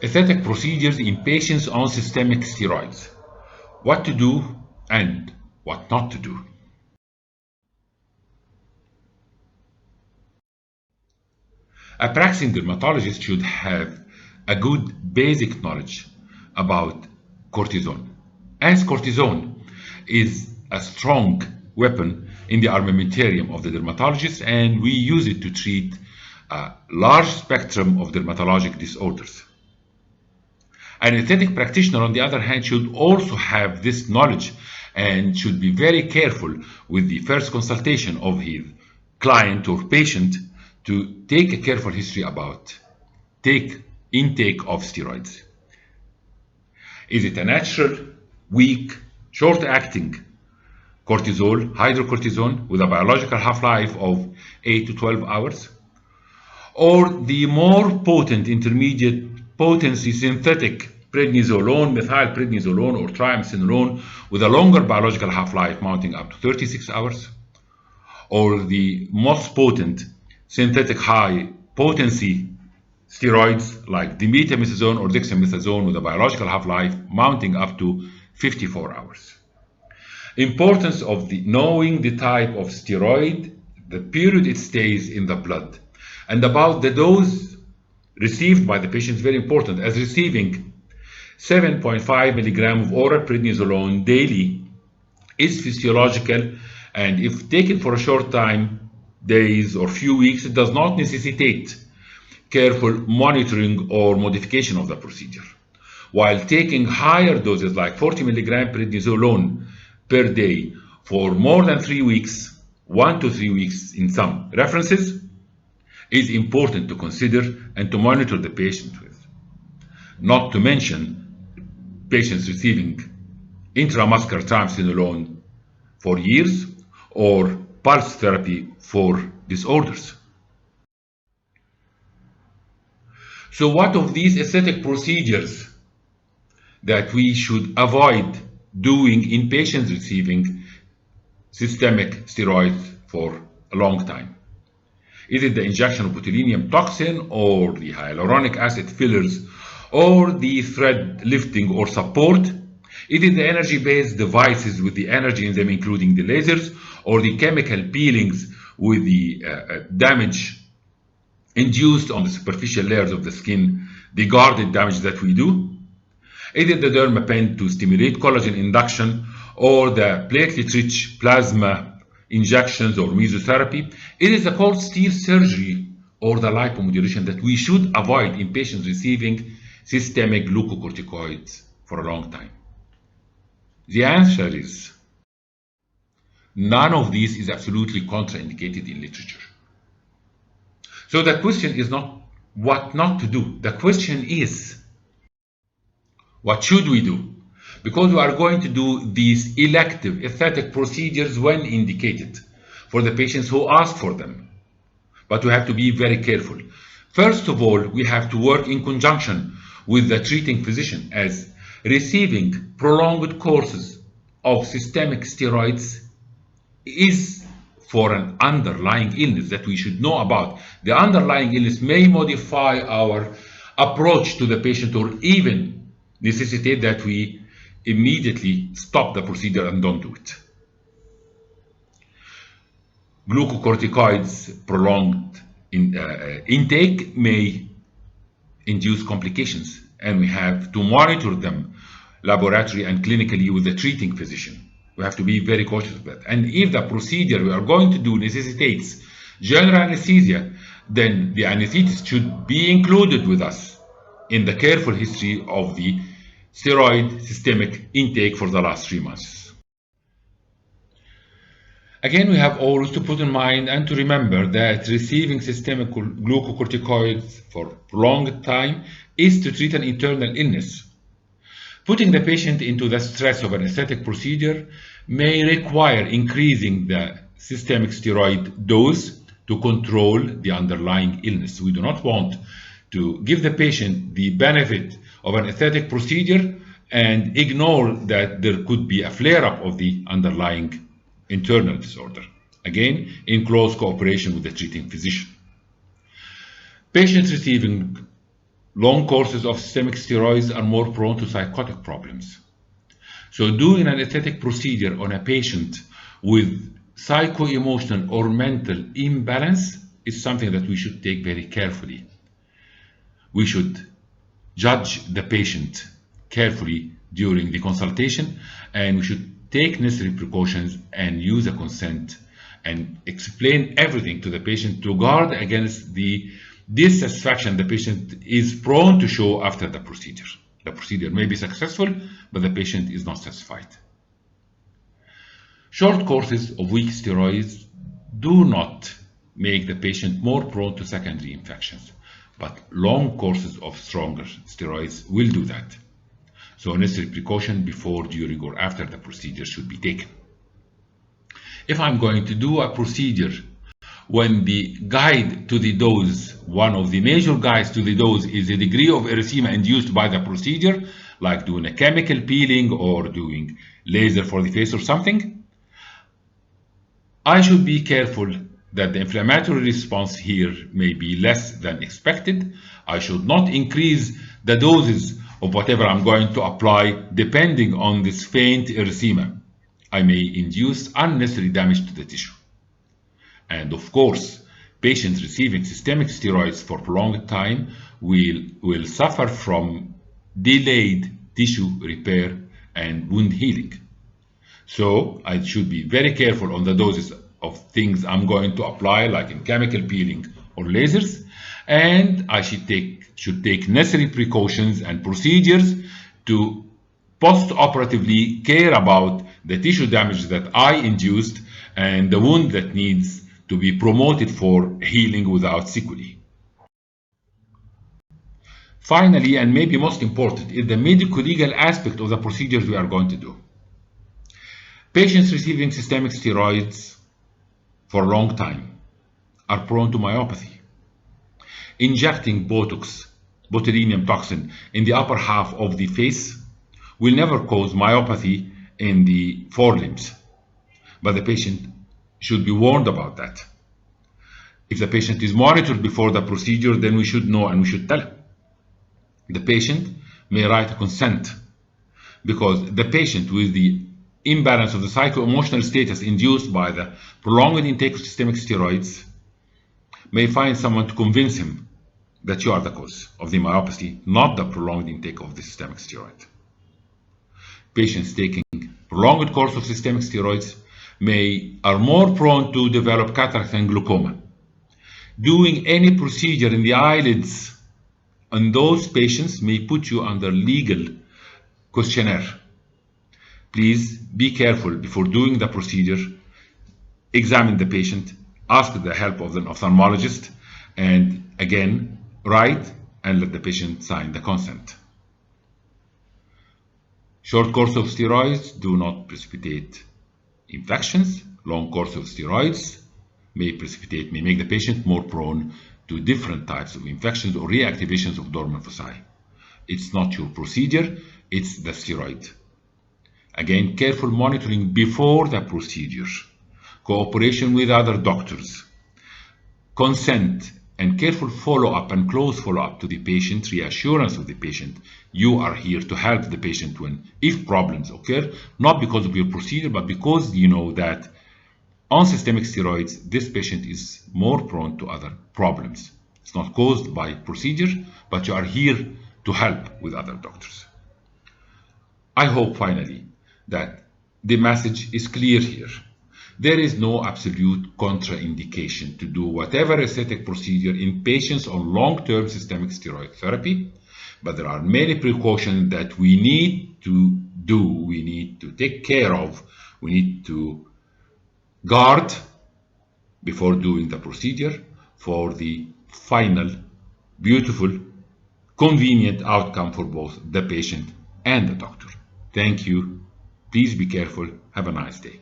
Aesthetic procedures in patients on systemic steroids. What to do and what not to do. A practicing dermatologist should have a good basic knowledge about cortisone, as cortisone is a strong weapon in the armamentarium of the dermatologist, and we use it to treat a large spectrum of dermatologic disorders. An aesthetic practitioner, on the other hand, should also have this knowledge and should be very careful with the first consultation of his client or patient to take a careful history about intake of steroids. Is it a natural, weak, short-acting cortisol, hydrocortisone, with a biological half-life of 8 to 12 hours? Or the more potent intermediate potency synthetic prednisolone, methylprednisolone, or triamcinolone with a longer biological half-life mounting up to 36 hours? Or the most potent synthetic high potency steroids like dimethamethasone or dexamethasone with a biological half-life mounting up to 54 hours. Importance of knowing the type of steroid, the period it stays in the blood, and about the dose received by the patient is very important, as receiving 7.5 milligram of oral prednisolone daily is physiological, and if taken for a short time, days or few weeks, it does not necessitate careful monitoring or modification of the procedure. While taking higher doses like 40 milligram prednisolone per day for more than 3 weeks, 1 to 3 weeks in some references, is important to consider and to monitor the patient with. Not to mention patients receiving intramuscular triamcinolone for years or pulse therapy for disorders. So what of these aesthetic procedures that we should avoid doing in patients receiving systemic steroids for a long time? Is it the injection of botulinum toxin or the hyaluronic acid fillers or the thread lifting or support? Is it the energy-based devices with the energy in them, including the lasers, or the chemical peelings with the damage induced on the superficial layers of the skin, the guarded damage that we do? Is it the dermapen to stimulate collagen induction, or the platelet-rich plasma injections or mesotherapy? It is the cold steel surgery or the lipomodulation that we should avoid in patients receiving systemic glucocorticoids for a long time. The answer is none of these is absolutely contraindicated in literature. So the question is not what not to do. The question is, what should we do? Because we are going to do these elective aesthetic procedures when indicated for the patients who ask for them. But we have to be very careful. First of all, we have to work in conjunction with the treating physician, as receiving prolonged courses of systemic steroids is for an underlying illness that we should know about. The underlying illness may modify our approach to the patient or even necessitate that we immediately stop the procedure and don't do it. Glucocorticoids prolonged intake may induce complications, and we have to monitor them laboratory and clinically with the treating physician. We have to be very cautious of that. And if the procedure we are going to do necessitates general anesthesia, then the anesthetist should be included with us in the careful history of the steroid systemic intake for the last 3 months. Again, we have always to put in mind and to remember that receiving systemic glucocorticoids for prolonged time is to treat an internal illness. Putting the patient into the stress of an aesthetic procedure may require increasing the systemic steroid dose to control the underlying illness. We do not want to give the patient the benefit of an aesthetic procedure and ignore that there could be a flare-up of the underlying internal disorder. Again, in close cooperation with the treating physician. Patients receiving Long courses of systemic steroids are more prone to psychotic problems. So doing an aesthetic procedure on a patient with psycho-emotional or mental imbalance is something that we should take very carefully. We should judge the patient carefully during the consultation, and we should take necessary precautions and use a consent and explain everything to the patient to guard against the dissatisfaction the patient is prone to show after the procedure. The procedure may be successful, but the patient is not satisfied. Short courses of weak steroids do not make the patient more prone to secondary infections, but long courses of stronger steroids will do that. So necessary precaution before, during, or after the procedure should be taken. If I'm going to do a procedure when the guide to the dose, one of the major guides to the dose is the degree of erythema induced by the procedure, like doing a chemical peeling or doing laser for the face or something, I should be careful that the inflammatory response here may be less than expected. I should not increase the doses of whatever I'm going to apply depending on this faint erythema. I may induce unnecessary damage to the tissue. And of course, patients receiving systemic steroids for prolonged time will suffer from delayed tissue repair and wound healing. So I should be very careful on the doses of things I'm going to apply, like in chemical peeling or lasers, and I should take necessary precautions and procedures to post-operatively care about the tissue damage that I induced and the wound that needs to be promoted for healing without sequelae. Finally, and maybe most important, is the medico-legal aspect of the procedures we are going to do. Patients receiving systemic steroids for a long time are prone to myopathy. Injecting Botox, botulinum toxin, in the upper half of the face will never cause myopathy in the forelimbs, but the patient should be warned about that. If the patient is monitored before the procedure, then we should know and we should tell him. The patient may write a consent because the patient with the imbalance of the psycho-emotional status induced by the prolonged intake of systemic steroids may find someone to convince him that you are the cause of the myopathy, not the prolonged intake of the systemic steroid. Patients taking prolonged course of systemic steroids are more prone to develop cataract and glaucoma. Doing any procedure in the eyelids on those patients may put you under legal questionnaire. Please be careful before doing the procedure. Examine the patient, ask the help of an ophthalmologist, and again, write and let the patient sign the consent. Short course of steroids do not precipitate infections. Long course of steroids may make the patient more prone to different types of infections or reactivations of dormant foci. It's not your procedure, it's the steroid. Again, careful monitoring before the procedure, cooperation with other doctors, consent, and careful follow-up and close follow-up to the patient, reassurance of the patient. You are here to help the patient if problems occur, not because of your procedure, but because you know that on systemic steroids, this patient is more prone to other problems. It's not caused by procedure, but you are here to help with other doctors. I hope finally that the message is clear here. There is no absolute contraindication to do whatever aesthetic procedure in patients on long-term systemic steroid therapy, but there are many precautions that we need to do, we need to take care of, we need to guard before doing the procedure for the final, beautiful, convenient outcome for both the patient and the doctor. Thank you. Please be careful. Have a nice day.